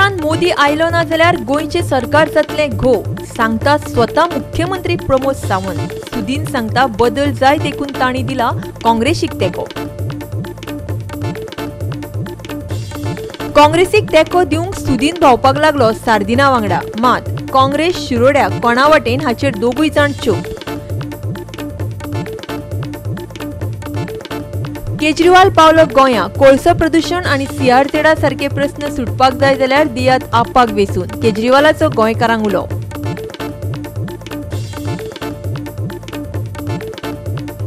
केंद्रान मोदी आयलो ना जाल्यार गोंयचे सरकार जातले घो, सांगता स्वता मुख्यमंत्री प्रमोद सावंत. सुदीन सांगता बदल जाय देखून तांणी दिला काँग्रेसीक तेंको. काँग्रेसीक तेंको दिवंक सुदीन धांवपाक लागलो सार्दिना वांगडा. मात काँग्रेस शिरोड्या कोणा वाटेन हाचेर दोगूय जाण चूप. केजरीवाल पावलो गोंया. कोळसो प्रदूषण आनी सीआरझेडा सारखे प्रस्न सुटपाक जाय जाल्यार दियात आपपाक वेचून. केजरीवालाचो गोंयकारांक उलो.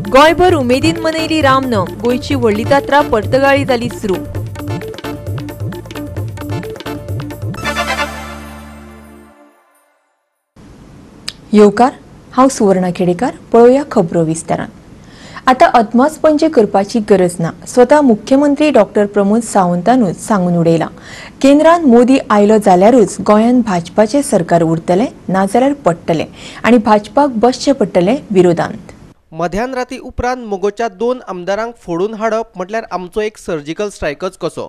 गोंयभर उमेदीन मनयली रामनम. गोंयची व्हडली जात्रा पर्तगाळी जाली सुरू. येवकार, हांव सुवर्णा खेडेकार. पळोवया खबरो विस्तारान. आता अदमासपणजे करपाची गरज ना. स्वता मुख्यमंत्री डॉक्टर प्रमोद सावंतानूच सांगून उडयला. केंद्रान मोदी आयलो जाल्यारूच गोंयान भाजपाचे सरकार उरतले, नाजाल्यार पडटले आनी भाजपाक बसचे पडटले विरोधांत. मध्यान राती उपरांत मोगोच्या 2 आमदारांक फोडून हाडप म्हटल्यार आमचो एक सर्जिकल स्ट्रायकच कसो,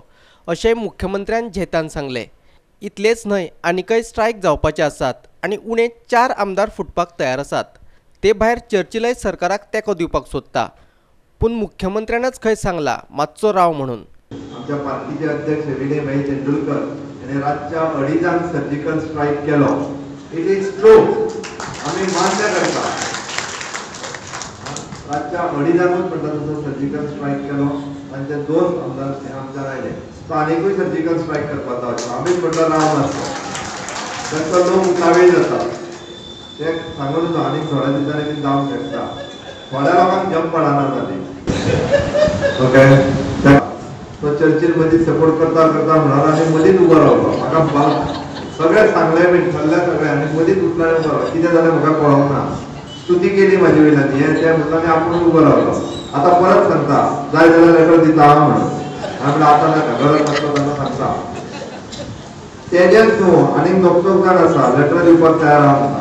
अशें मुख्यमंत्र्यान जेतान सांगले. इतलेच न्हय, आनीकय स्ट्रायक जावपाचे आसात आनी उणे 4 आमदार फुटपाक तयार आसात. ते भायर चर्चिलय सरकाराक तेंको दिवपाक सोदता. पूण मुख्यमंत्र्यानच खंय सांगला मातसो राव म्हणून. आमच्या पार्टीचे अध्यक्ष विनय भाई तेंडुलकर यांनी रातच्या 2:30 सर्जिकल स्ट्राईक केलो. इट इज ट्रू, आम्ही मान्य करता. रातच्या 2:30 म्हणटा तसो सर्जिकल स्ट्राईक केलो आणि ते 2 आमदार आयले. तो आनीकूय सर्जिकल स्ट्राईक करपाचो. आमीच म्हणटा राव नासलो. तांचो लोक उतावीळ जाता. ते सांगून होतो आनी थोड्या दिसांनी ती जावंक शकता. थोड्या लोकांक जंप पडना जाली. ओके, तो चर्चील मदीं सपोर्ट करता म्हणून आनी मदींच उबो रावलो. म्हाका सगळे सांगले बी थरले सगळे आनी मदींच उठलो आनी उबो रावलो. कितें जालें म्हाका कळोंक ना. स्तुती केली म्हाजी वयल्यान हें तें म्हणटा आनी आपूण उबो रावलो. आतां परत सांगता जाय जाल्यार लेटर दिता म्हणून. आमी आतां नाका, गरज नासता तेन्ना सांगता. तेजेच न्हू आनीक दोग जाण आसा लेटर दिवपाक तयार आहा.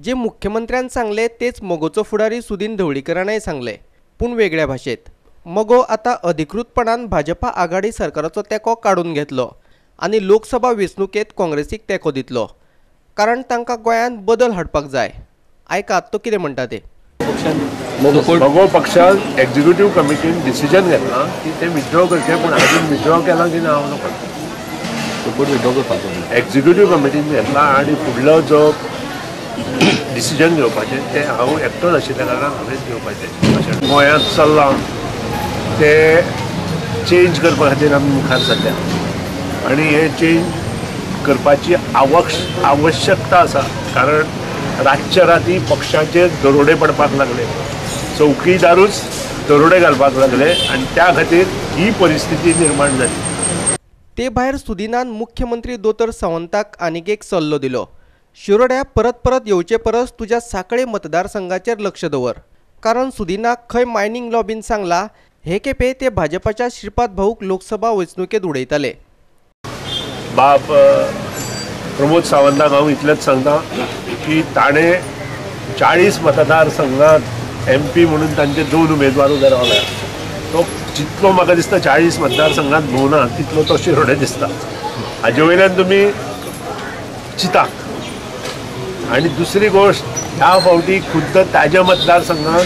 जे मुख्यमंत्र्यान सांगले तेच मोगोचो फुडारी सुदीन ढवळीकरानय सांगले, पूण वेगळ्या भाशेत. मोगो आता अधिकृतपणान भाजपा आघाडी सरकाराचो तेंको काडून घेतलो आनी लोकसभा वेंचणुकेत काँग्रेसीक तेंको दितलो, कारण तांकां गोंयांत बदल हाडपाक जाय. आयकात तो कितें म्हणटा ते. मोगो पक्षान एक्झिक्युटिव्ह कमिटीन डिसिजन घेतला की ते विथड्रॉ करचे, पूण अजून विथड्रॉ केला की ना हांव नकळटा. एक्झिक्युटिव्ह कमिटीन घेतला आनी फुडलो जो डिसिजन घेवपाचें तें हांव एकटोच आशिल्ल्या कारणान हांवेंच घेवपाचें. अशें गोंयांत चल्लां ते चेंज करपा खातीर आमी मुखार सद्या आनी हे चेंज करपाची आवश्यकता आसा. कारण रातच्या राती पक्षाचे दरोडे पडपाक लागले, चौकीदारूच दरोडे घालपाक लागले आनी त्या खातीर ही परिस्थिती निर्माण जाली. ते भायर सुदिनान मुख्यमंत्री दोतर सावंताक आनीक एक सल्लो दिलो. शिरोड्या परत परत येवचे परस तुज्या सांकळे मतदारसंघाचेर लक्ष दवर. कारण सुदिनाक खंय मायनिंग लॉबीन सांगला हे खेपे ते भाजपाच्या श्रीपाद भाऊक लोकसभा वेंचणुकेत उडयतले. बाब प्रमोद सावंताक हांव इतलेंच सांगता की ताणें 40 मतदारसंघात MP म्हणून तांचे 2 उमेदवार उबे रावल्या. तो जितलो म्हाका दिसता 40 मतदारसंघात भोंवना तितलो तो शिरोडे दिसता. हाजे वयल्यान तुमी चिंता. आणि दुसरी गोष्ट, ह्या फावटी खुद्द ताज्या मतदारसंघात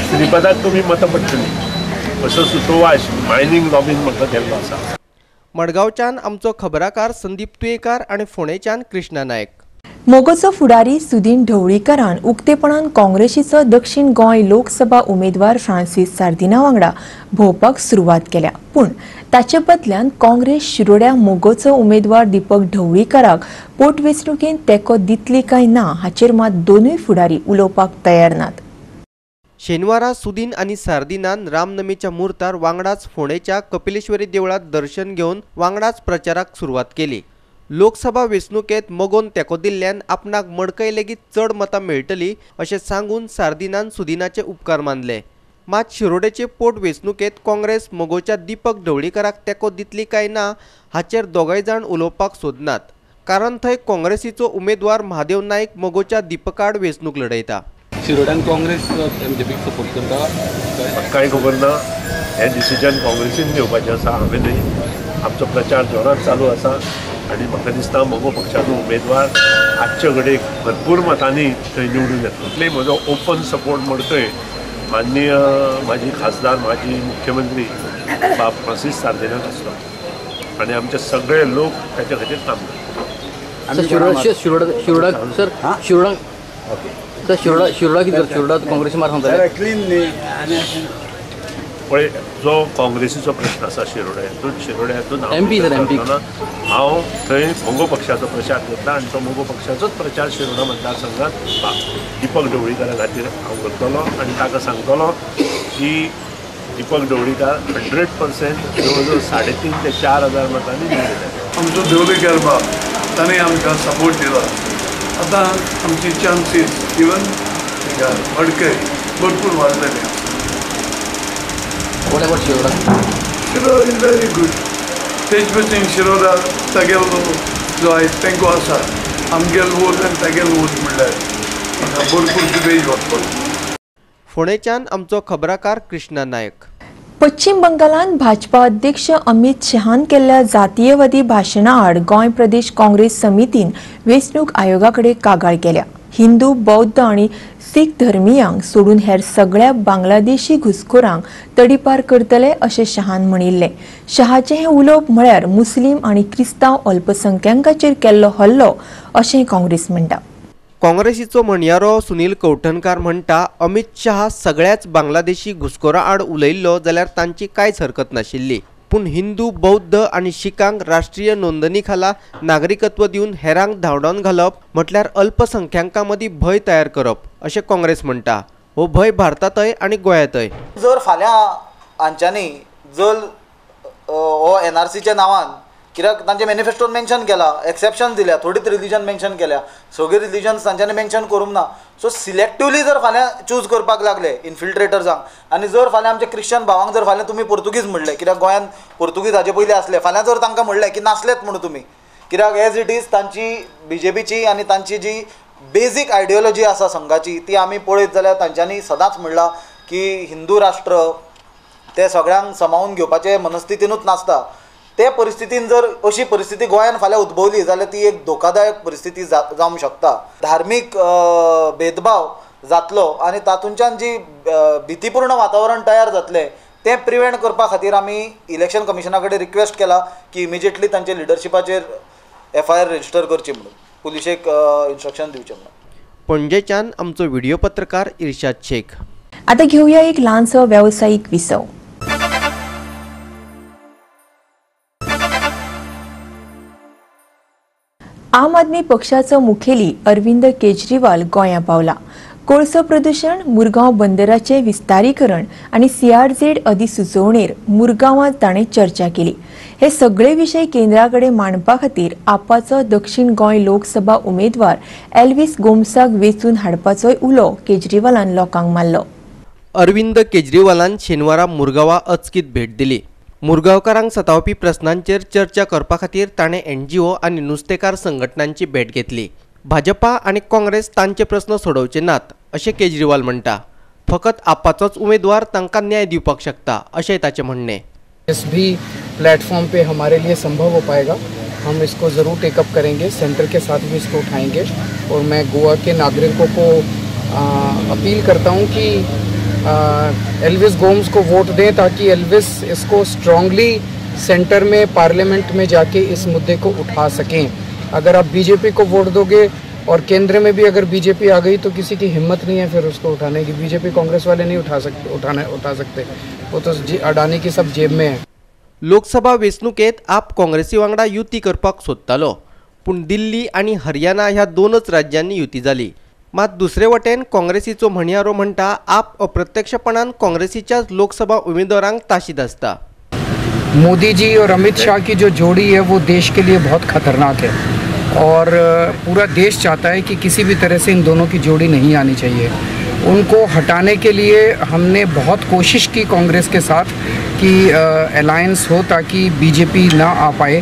श्रीपदाक तुमी मतां पडटली असो सुतोवाच मायनिंग लॉबीन म्हाका केल्लो आसा. मडगांवच्यान आमचो खबराकार संदीप तुयेकार आनी फोंडेच्यान कृष्णा नायक. मोगोचो फुडारी सुदीन ढवळीकरान उक्तेपणान काँग्रेसीचो दक्षिण गोंय लोकसभा उमेदवार फ्रांसीस सार्दिना वांगडा भोंवपाक सुरवात केल्या. पूण ताचे बदल्यान काँग्रेस शिरोड्या मोगोचो उमेदवार दीपक ढवळीकराक पोटवेंचणुकेंत तेंको दितली काय ना हाचेर मात दोनूय फुडारी उलोवपाक तयार नात. शेनवारा सुदीन आनी सार्दिनान रामनमीच्या मुहूर्तार वांगडाच फोंडेच्या कपिलेश्वरी देवळात दर्शन घेवन वांगडाच प्रचाराक सुरवात केली. लोकसभा वेंचणुकेत मोगोन तेंको दिल्ल्यान आपणाक मडकय लेगीत चड मतां मेळटली अशें सांगून सार्दिनान सुदिनाचे उपकार मानले. मात शिरोडेचे पोट वेंचणुकेत काँग्रेस मोगोच्या दीपक ढवळीकराक तेंको दितली काय ना हाचेर दोगांय जाण उलोवपाक सोदनात. कारण थंय काँग्रेसीचो उमेदवार महादेव नायक मोगोच्या दीपकाड वेंचणूक लढयता. शिरोड्यान काँग्रेस MJPक सपोर्ट करता कांय खबर ना. हे डिसिजन काँग्रेसीन घेवपाचें आसा. हांवें न्ही आमचो प्रचार जोरात चालू आसा आणि म्हाका दिसता मगो पक्षाचो उमेदवार आजचे घडीक भरपूर मतांनी थंय निवडून येतलो. इतलेय म्हजो ओपन सपोर्ट म्हणटोय माननीय माजी खासदार माजी मुख्यमंत्री बाब फ्रांसीस सार्दिनाक आसलो आणि आमचे सगळे लोक त्याच्या खातीर काम पळय. जो काँग्रेसीचो प्रश्न आसा शिरोड्यातून हांव थंय मोगो पक्षाचो प्रचार करता आणि तो मोगो पक्षाचोच प्रचार शिरोडा मतदारसंघात दीपक ढवळीकारा खातीर हांव करतलो आणि ताका सांगतलो की दीपक ढवळीकार 100% जवळ 3,500 ते 4,000 मतांनी निवडले. आमचो ढवळीकार बाब ताणें आमकां सपोर्ट दिला. आतां आमची चान्सीस इवन मडकय भरपूर वाडलेले. Shiroda is very good. तेज भशेन शिरोडा तागेलो जो आयज तेंको आसा आमगेल वोट आनी तागेल वोट म्हणल्यार म्हाका भरपूर दुबेज वाटतो. फोंडेच्यान आमचो खबराकार कृष्णा नायक. पश्चिम बंगालात भाजपा अध्यक्ष अमित शहान केल्ल्या जातीयवादी भाशणा आड गोंय प्रदेश काँग्रेस समितीन वेंचणूक आयोगाकडे कागाळ केल्या. हिंदू, बौद्ध आणि सीख धर्मियांक सोडून हेर सगळ्या बांगलादेशी घुसखोरांक तडीपार करतले अशें शहान म्हणिल्ले. शहाचे हे उलोवप म्हळ्यार मुस्लीम आणि क्रिस्तांव अल्पसंख्यांकांचेर केल्लो हल्लो अशें काँग्रेस म्हणटा. काँग्रेसीचो म्हणयारो सुनील कौठणकार म्हणटा अमित शहा सगळ्याच बांगलादेशी घुसखोरां आड उलयल्लो जाल्यार तांची कांयच हरकत नाशिल्ली. पूण हिंदू, बौद्ध आणि शिखांक राष्ट्रीय नोंदणी खाला नागरिकत्व दिवन हेरांक धांवडावन घालप म्हटल्यार अल्पसंख्यांकां मदीं भय तयार करप अशें काँग्रेस म्हणटा. हो भय भारतांतय आनी गोंयांतय. जर फाल्यां हांच्यांनी जर हो NRCच्या नांवान कित्याक तांचे मॅनिफेस्टोन मेन्शन केला, एक्सेप्शन दिल्या, थोडीच रिलीजन मेन्शन केल्या, सगळे रिलीजन्स तांच्यांनी मेन्शन करूंक ना. सो सिलेक्टिवली जर फाल्यां चूज करपाक लागले इन्फिल्ट्रेटर्सांक आणि जर फाल्यां आमचे क्रिश्चन भावांक जर फाल्यां तुमी पोर्तुगीज म्हणले, कित्याक गोंयांत पोर्तुगीज हाजे पयलीं आसले, फाल्यां जर तांकां म्हणलें की नासलेत म्हणून तुमी, कित्याक एज इट इज तांची BJPची आनी तांची जी बेजीक आयडियोलॉजी आसा संघाची ती आमी पळयत जाल्यार तांच्यांनी सदांच म्हणलां की हिंदू राष्ट्र ते सगळ्यांक समावून घेवपाचे मनस्थितीनूच नासता. ते परिस्थितीन जर अशी परिस्थिती गोंयांत फाल्यां उद्भवली जाल्यार ती एक धोकादायक परिस्थिती जावंक शकता. धार्मीक भेदभाव जातलो आणि तातूंतल्यान जी भितीपूर्ण वातावरण तयार जातलें तें प्रिवेंट करपा खातीर आमी इलेक्शन कमिशना कडेन रिक्वेस्ट केला की इमिजिएटली तांचे लिडरशिपाचेर FIR रजिस्टर करची म्हणून, पुलिशेक इन्स्ट्रक्शन दिवचें म्हणून. पणजेच्यान आमचो व्हिडिओ पत्रकार इर्शाद शेख. आता घेऊया एक ल्हानसो व्यावसायिक विसव. आम आदमी पक्षाचो मुखेली अरविंद केजरीवाल गोंया पावला. कोळसो प्रदूषण, मुरगांव बंदराचे विस्तारीकरण आणि CRZ अधिसुचोवणेर मुरगांवांत ताणें चर्चा केली. हे सगळे विशय केंद्राकडे मांडपा खातीर आपाचो दक्षिण गोंय लोकसभा उमेदवार एल्विस गोमसाक वेंचून हाडपाचोय उलो केजरीवालान लोकांक मारलो. अरविंद केजरीवालान शेनवारा मुरगांवां अचकीत भेट दिली. मुरगांवकारांक सतावपी प्रस्नांचेर चर्चा करपा खातीर ताणें NGO आनी नुस्तेकार संघटनांची भेट घेतली. भाजपा आनी काँग्रेस तांचे प्रस्न सोडोवचे नात अशें केजरीवाल म्हणटा. फकत आपाचोच उमेदवार तांकां न्याय दिवपाक शकता अशेंय ताचें म्हणणें. इस भी प्लेटफॉर्म पे हमारे लिए संभव हो पाएगा, हम इसको ज़रूर टेकअप करेंगे, सेंटर के साथ भी इसको उठाएंगे. और मैं गोवा के नागरिकों को अपील करता हूँ कि एल्विस गोम्स को वोट दें ताकि एल्विस इसको स्ट्रांगली सेंटर में पार्लियामेंट में जाके इस मुद्दे को उठा सकें. अगर आप BJP को वोट दोगे और केंद्र में भी अगर BJP आ गई तो किसी की हिम्मत नहीं है फिर उसको उठाने की. BJP कांग्रेस वाले नहीं उठा सकते, वो तो अडानी की सब जेब में है. लोकसभा वेंचणुकेत आप काँग्रेसी वांगडा युती करपाक सोदतालो, पूण दिल्ली आनी हरियाणा ह्या दोनच राज्यांनी युती जाली. मात दुसरे वटेन काँग्रेसीचो म्हणयारो म्हणटा आप अप्रत्यक्षपणान काँग्रेसीच्याच लोकसभा उमेदवारांक ताशीद आसता. मोदी जी और अमित शाह की जो जोड़ी है वो देश के लिए बहुत खतरनाक है और पूरा देश चाहता है कि किसी भी तरह से इन दोनों की जोड़ी नहीं आनी चाहिए. उनको हटाने के लिए हमने बहुत कोशिश की कांग्रेस के साथ कि अलायंस हो ताकि BJP ना आ पाए,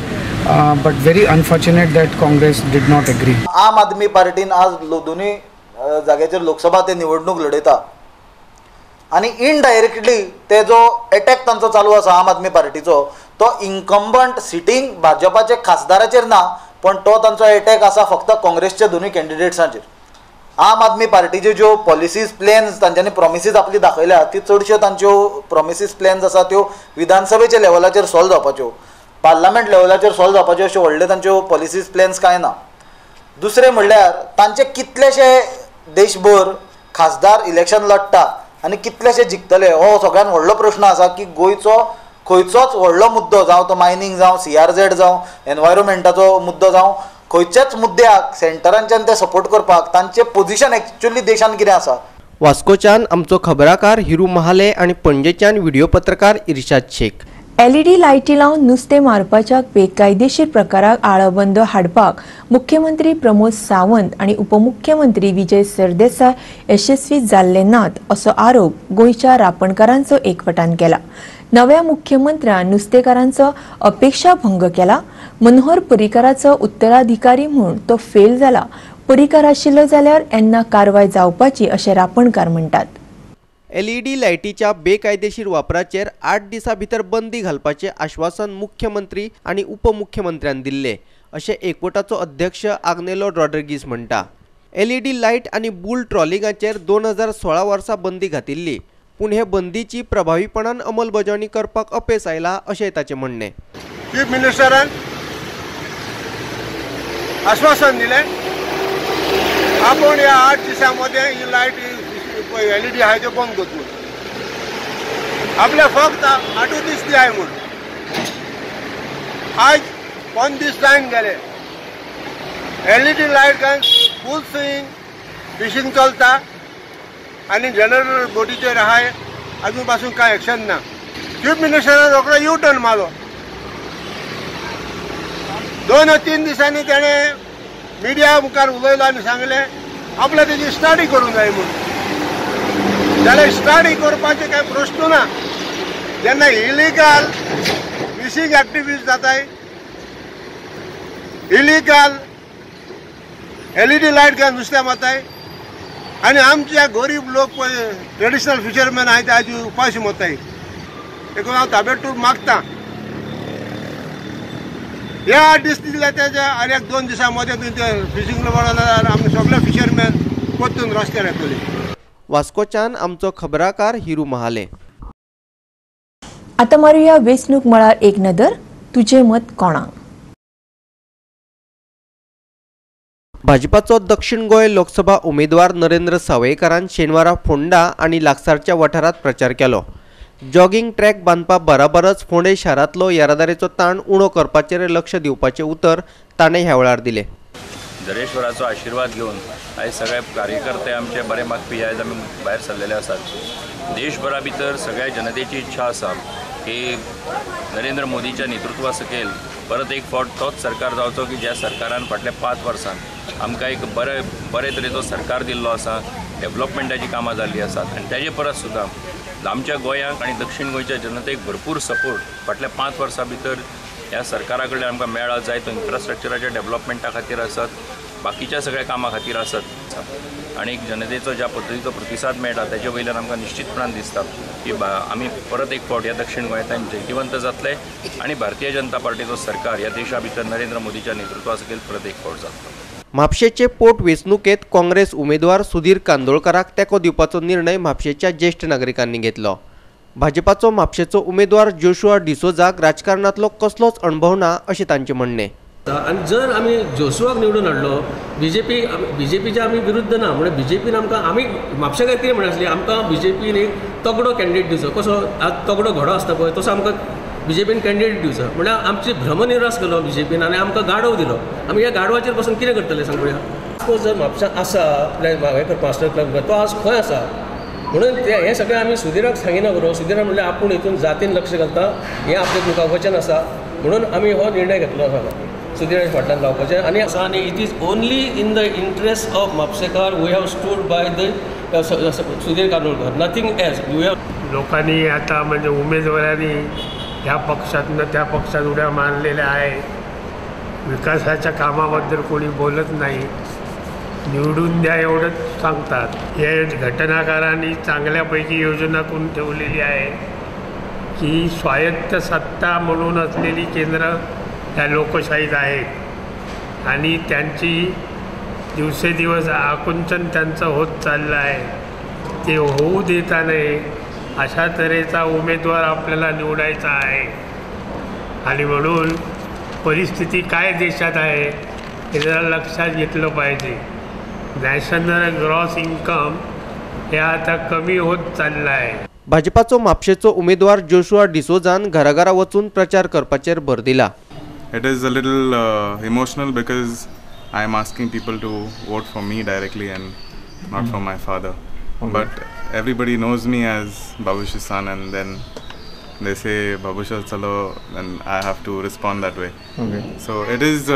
but very unfortunate that Congress did not agree. Aam Aadmi पार्टीन आज दोन्ही जाग्याचेर लोकसभा ते निवडणूक लढयता आणि इनडायरेक्टली ते जो अटॅक तांचो चालू आसा आम आदमी पार्टीचो तो इन्कम्बंट सिटींग भाजपाचे खासदाराचेर ना, पण तो तांचो अटॅक आसा फक्त काँग्रेसच्या दोनूय कॅन्डिडेट्सांचेर. आम आदमी पार्टीच्यो ज्यो पॉलिसीज प्लॅन्स तांच्यांनी प्रॉमिसीज आपली दाखयल्या ती चडश्यो तांच्यो प्रॉमिसीज प्लॅन्स आसा त्यो विधानसभेच्या लेवलाचेर सॉल्व जावपाच्यो, पार्लमेंट लेवलाचेर सॉल्व जावपाच्यो अश्यो व्हडल्यो तांच्यो पॉलिसीज प्लॅन्स कांय ना. दुसरें म्हणल्यार तांचे कितलेशे देशभर खासदार इलेक्शन लढटा आनी कितलेशे जिखतले हो सगळ्यान व्हडलो प्रश्न आसा की गोंयचो खंयचोच व्हडलो मुद्दो जावं तो मायनींग जावं CRZ जावं एनवायरमेंटाचो मुद्दो जावं खंयच्याच मुद्द्याक सेंटरांच्यान ते सपोर्ट करपाक तांचे पोझिशन एक्चुअली देशान कितें आसा. वास्कोच्यान आमचो खबराकार हिरू महाले आणि पणजेच्यान व्हिडिओ पत्रकार इर्शाद शेख. LED लायटी लावन नुस्तें मारपाच्या बेकायदेशीर प्रकाराक आळाबंद हाडपाक मुख्यमंत्री प्रमोद सावंत आणि उपमुख्यमंत्री विजय सरदेसाय यशस्वी जाल्ले नात असो आरोप गोंयच्या रापणकारांचो एकवटान केला. नव्या मुख्यमंत्र्यान नुस्तेकारांचो अपेक्षा भंग केला. मनोहर पर्रीकाराचो उत्तराधिकारी म्हूण तो फेल जाला. पर्रीकार आशिल्लो जाल्यार येन्ना कारवाय जावपाची अशें रापणकार म्हणटात. LED लायटीच्या बेकायदेशीर वापराचेर 8 दिसां भितर बंदी घालपाचे आश्वासन मुख्यमंत्री आणि उपमुख्यमंत्र्यान दिल्ले अशें एकवटाचो अध्यक्ष आग्नेलो रॉड्रिगीस म्हणटा. LED लायट आणि बुल ट्रॉलिंगाचेर 2016 वर्सा बंदी घातिल्ली, पूण हे बंदीची प्रभावीपणान अंमलबजावणी करपाक अपेस आयला अशें ताचें म्हणणें. चीफ मिनिस्टरान आश्वासन दिलें आपण या 8 दिसांमध्ये ही लायट LED आहे ते बंद करतो. आपल्या फक्त 8 दीस ते आहे म्हणून आज 5 दीस जावन गेले. LED लायट काय फुल स्विंग फिशिंग चलता आणि जनरल बोटीचेर आहे अजून पासून काय ॲक्शन ना. चीफ मिनिस्टरान रोखडो यू टर्न मारलो. 2-3 दिसांनी तेणे मिडिया मुखार उलयलो आनी सांगलें आपल्याक तेजी स्टडी करूंक जाय म्हणून. जाल्यार स्टडी करपाचे काय प्रश्न ना. जेन्ना इलिगल फिशिंग एक्टिविटीज जाताय, इलिगल LED लायट काय नुस्तें मारताय आनी आमचे गरीब लोक पळय ट्रेडिशनल फिशरमॅन आहाय ते आज उपाशी मरताय. देखून हांव ताबडतोब मागता ह्या 8 दीस दिले तेच्या आनी 2 दिसांमध्ये ते फिशिंग जाल्यार आमी सगळे फिशरमॅन परतून रस्त्यार येतले. वास्कोच्यान आमचो खबराकार हिरू महाले. आता मारुया वेंचणूक मळार एक नदर. तुझे मत कोणाक? भाजपाचो दक्षिण गोंय लोकसभा उमेदवार नरेंद्र सावयकारान शेनवारा फोंडा आणि लागसारच्या वाठारात प्रचार केलो. जॉगिंग ट्रॅक बांदपा बराबरच फोंडे शारांतलो येरादारीचो ताण उणो करपाचेर लक्ष दिवपाचे उतर ताणें ह्या वेळार दिलें. दरेश्वराचो आशिर्वाद घेवन आयज सगळे कार्यकर्ते आमचे बरे मागपी आयज आमी भायर सरलेले आसात. देशभरा भितर सगळ्या जनतेची इच्छा आसा की नरेंद्र मोदीच्या नेतृत्वा सकयल परत एक फावट तोच सरकार जावचो की ज्या सरकारान फाटल्या 5 वर्सांत आमकां एक बरे तरेचो सरकार दिल्लो आसा. डेव्हलपमेंटाची कामां जाल्लीं आसात आनी तेजे परस सुद्दां आमच्या गोंयांक आनी दक्षिण गोंयच्या जनतेक भरपूर सपोर्ट फाटल्या 5 वर्सां भितर ह्या सरकारा कडल्यान आमकां मेळ्ळा. जाय तो इन्फ्रास्ट्रक्चराच्या डेव्हलपमेंटा खातीर आसत, बाकीच्या सगळ्या कामां खातीर आसत आनी जनतेचो ज्या पद्दतीचो प्रतिसाद मेळटा तेजे वयल्यान आमकां निश्चितपणान दिसता की आमी परत एक फावट ह्या दक्षिण गोंयांतल्यान जैतिवंत जातले आनी भारतीय जनता पार्टीचो सरकार ह्या देशा भितर नरेंद्र मोदीच्या नेतृत्वा सकयल परत एक फावट जातलो. म्हापशेचे पोटवेंचणुकेत काँग्रेस उमेदवार सुधीर कांदोळकाराक तेंको दिवपाचो निर्णय म्हापशेच्या ज्येश्ठ नागरिकांनी घेतलो. भाजपाचो म्हापशेचो उमेदवार जोशुआ डिसोजाक राजकारणांतलो कसलोच अणभव ना अशें तांचें म्हणणें. आणि जर आमी जोशुआक निवडून हाडलो बीजेपीचे आमी विरुद्ध ना. म्हणजे बीजेपीन आमकां आमी म्हापशेकार कितें म्हणून आसली आमकां बीजेपीन एक तगडो कॅन्डिडेट दिवचो. कसो आज तगडो घोडो आसता पळय तसो आमकां बीजेपीन कॅन्डिडेट दिवचो. म्हळ्यार आमची भ्रमनिरास केलो बीजेपीन आनी आमकां गाडव दिलो. आमी ह्या गाडवाचेर पासून कितें करतले सांग पळया. सपोज जर म्हापशां आसा हे करपा मास्टर क्लब तो आज खंय आसा म्हणून हे सगळें आमी सुधीराक सांगिना बरोबर. सुधीराक म्हणल्यार आपूण हितून जातीन लक्ष घालता हें आपलें तुका वचन आसा म्हणून आमी हो निर्णय घेतलो आसा सुधीराच्या फाटल्यान लावपाचें. आनी it is only in the interest of म्हापशेकार we have stood by the Sudhir Kandolkar nothing else. लोकांनी आता म्हणजे उमेदवारांनी ह्या पक्षातनं त्या पक्षात उड्या मारलेल्या आहे. विकासाच्या कामाबद्दल कोणी बोलत नाही. निवडून द्या एवढंच सांगतात. हे घटनाकारांनी चांगल्यापैकी योजना करून ठेवलेली आहे की स्वायत्त सत्ता म्हणून असलेली केंद्र ह्या लोकशाहीत आहेत आणि त्यांची दिवसेदिवस आकुंचन त्यांचं होत चाललं आहे, ते होऊ देता नये अशा तऱ्हेचा उमेदवार आपल्याला निवडायचा आहे. आणि म्हणून परिस्थिती काय देशात आहे हे जरा लक्षात घेतलं पाहिजे. नॅशनल ग्रॉस इन्कम हे आता कमी होत चाललं आहे. भाजपाचो म्हापशेचो उमेदवार जोशुआ डिसोजान घराघरा वचून प्रचार करपाचेर भर दिला. It is a little emotional because I am asking people to vote for me directly and not for my father. But everybody knows me as Babushi's son, and then they say Babusha chalo, and I have to respond that way. So it is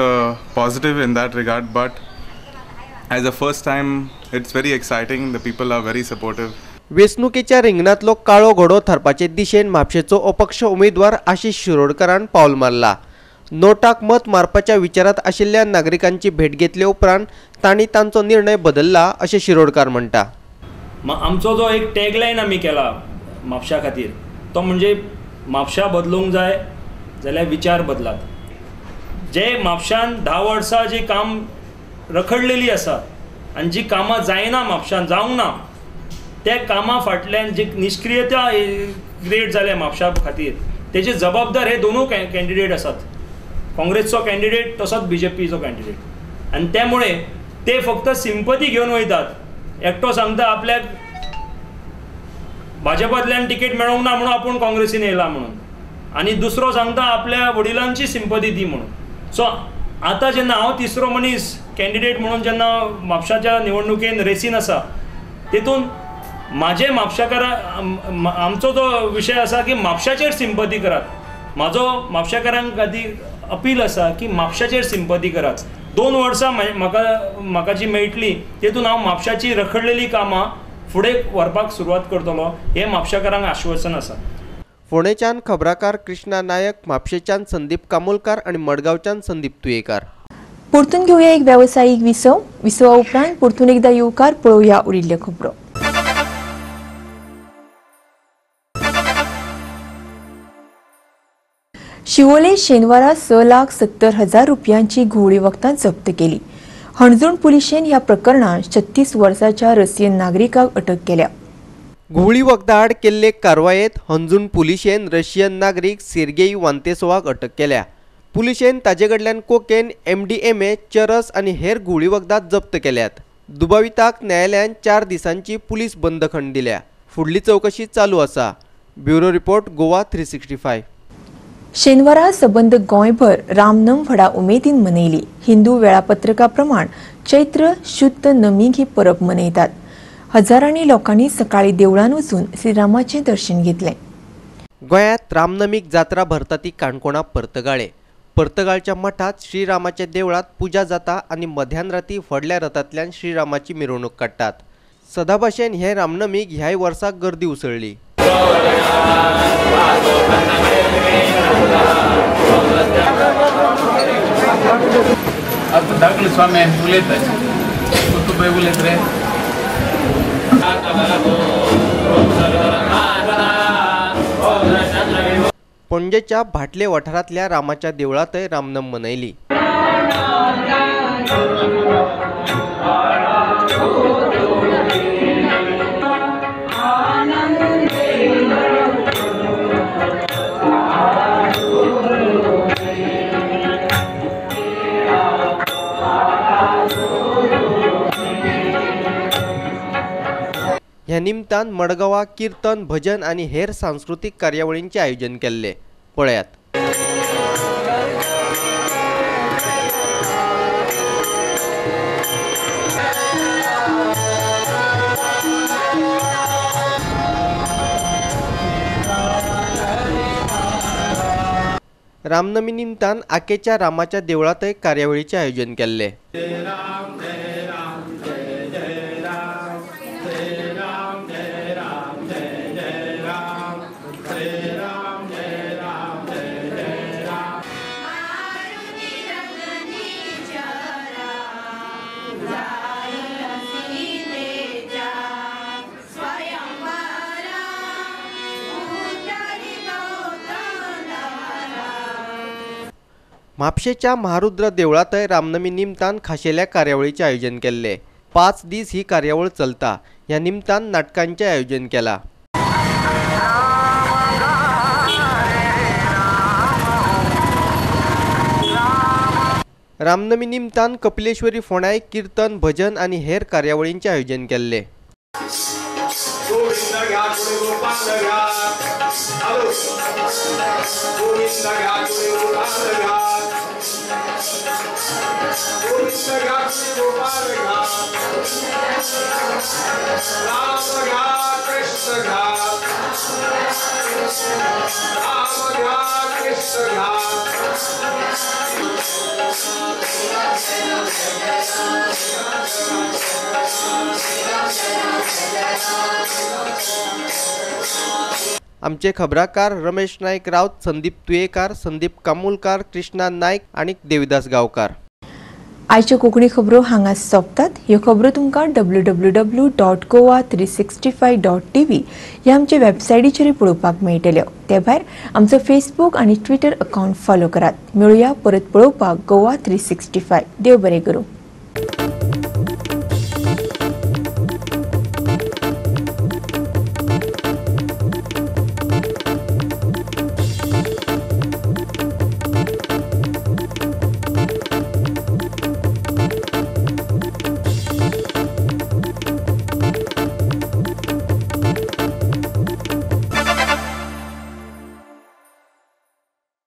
positive in that regard, but as a first time it's very exciting. The people are very supportive. वेंचणुकेच्या रिंगणातलो काळो घोडो थारपाचे दिशेन म्हापशेचो अपक्ष उमेदवार आशिष शिरोडकरान पावल मारला. नोटाक मत मारपाच्या विचारात आशिल्ल्या नागरिकांची भेट घेतल्या उपरांत तांणी तांचो निर्णय बदलला अशें शिरोडकार म्हणटा. आमचो जो एक टॅगलायन आमी केला म्हापशा खातीर तो म्हणजे म्हापशा बदलूंक जाय जाल्यार विचार बदलात. जे म्हापशान 10 वर्सां जी काम रखडलेली आसा आनी जी कामां जायना म्हापशान जावंक ना त्या कामां फाटल्यान जी निष्क्रियता क्रिएट जाल्या म्हापशा खातीर तेजे जबाबदार हे दोनूय कॅन्डिडेट आसात. काँग्रेसचो कॅन्डिडेट तसोच BJPचो कॅन्डिडेट. आनी त्यामुळे ते फक्त सिंपथी घेवन वयतात. एकटो सांगता आपल्याक भाजपांतल्यान तिकेट मेळोंक ना म्हणून आपूण काँग्रेसीन येयला म्हणून आनी दुसरो सांगता आपल्या वडिलांची सिंपथी दी म्हणून. सो आतां जेन्ना हांव तिसरो मनीस कॅन्डिडेट म्हणून जेन्ना म्हापशाच्या निवडणुकेन रेसीन आसा तेतून माझे म्हापशाकारा आमचो जो विशय आसा की म्हापशाचेर सिंपथी करात. म्हाजो म्हापशाकारांक खातीर अपील आसा की म्हापशाचेर सिंपथी करात. 2 वर्सां म्हाका जी मेळटली तेतून हांव म्हापशाची रखडलेली कामां फुडें व्हरपाक सुरवात करतलो हे म्हापशाकारांक आश्वासन आसा. फोंडेच्यान खबराकार कृष्णा नायक, म्हापशेच्यान संदीप कामोलकार आणि मडगांवच्यान संदीप तुयेकार. परतून घेवया एक व्यावसायिक विसवा उपरांत परतून एकदा येवकार पळोवया उरिल्ल्यो खबरो. शिवोले शेनवारा 6,70,000 रुपयांची घोळी वखदां जप्त केली. हणजूण पुलिशेन ह्या प्रकरणात 36 वर्साच्या रशियन नागरिकाक अटक केल्या. घुवळी वखदां आड केल्ले कारवायेत हणजूण पुलिशेन रशियन नागरीक सेर्गेई वांतेसोवाक अटक केल्या. पुलिशेन ताजे कडल्यान कोकेन, MDMA, चरस आनी हेर घुवळी वखदां जप्त केल्यात. दुबाविताक न्यायालयान 4 दिसांची पुलीस बंदखण दिल्या. फुडली चौकशी चालू आसा. Bureau report Goa 365. शेनवारा सबंद गोंयभर रामनम व्हडा उमेदीन मनयली. हिंदू वेळापत्रका प्रमाण चैत्र शुद्ध नमीक ही परब मनयतात. हजारांनी लोकांनी सकाळी देवळान वचून श्रीरामाचें दर्शन घेतलें. गोंयांत रामनमीक जात्रा भरता ती काणकोणा पर्तगाळे. पर्तगाळच्या मठात श्रीरामाच्या देवळात पुजा जाता आनी मध्यान राती व्हडल्या रथांतल्यान श्रीरामाची मिरवणूक काडटात. सदा भाशेन हे रामनमीक ह्याय वर्सा गर्दी उसळ्ळी. पणजेच्या भाटले वाठारांतल्या रामाच्या देवळांतय रामनम मनयली. ह्या निमतान मडगांवां कीर्तन, भजन आनी हेर सांस्कृतिक कार्यावळींचे आयोजन केल्ले. पळयात. रामनमी निमतान आकेच्या रामाच्या देवळांतय कार्यावळीचे आयोजन केल्ले. म्हापशेच्या महारुद्र देवळांतय रामनमी निमतान खाशेल्या कार्यावळीचे आयोजन केल्ले. 5 दीस ही कार्यावळ चलता. ह्या निमतान नाटकांचे आयोजन केला. रामनमी निमतान कपिलेश्वरी फोंडाय कीर्तन भजन आणि हेर कार्यावळींचे आयोजन केल्ले. आमचे खबराकार रमेश नाईक राऊत, संदीप तुयेकार, संदीप कामुलकार, कृष्णा नाईक आणि देविदास गावकार. आयच्यो कोंकणी खबरो हांगाच सोंपतात. ह्यो खबरो तुमकां www.goa365.tv ह्या आमचे वेबसायटीचेर पळोवपाक मेळटल्यो. ते भायर आमचो फेसबूक आणि ट्विटर अकाउंट फॉलो करात. मेळुया परत पळोवपाक गोवा 365. देव बरें करूं.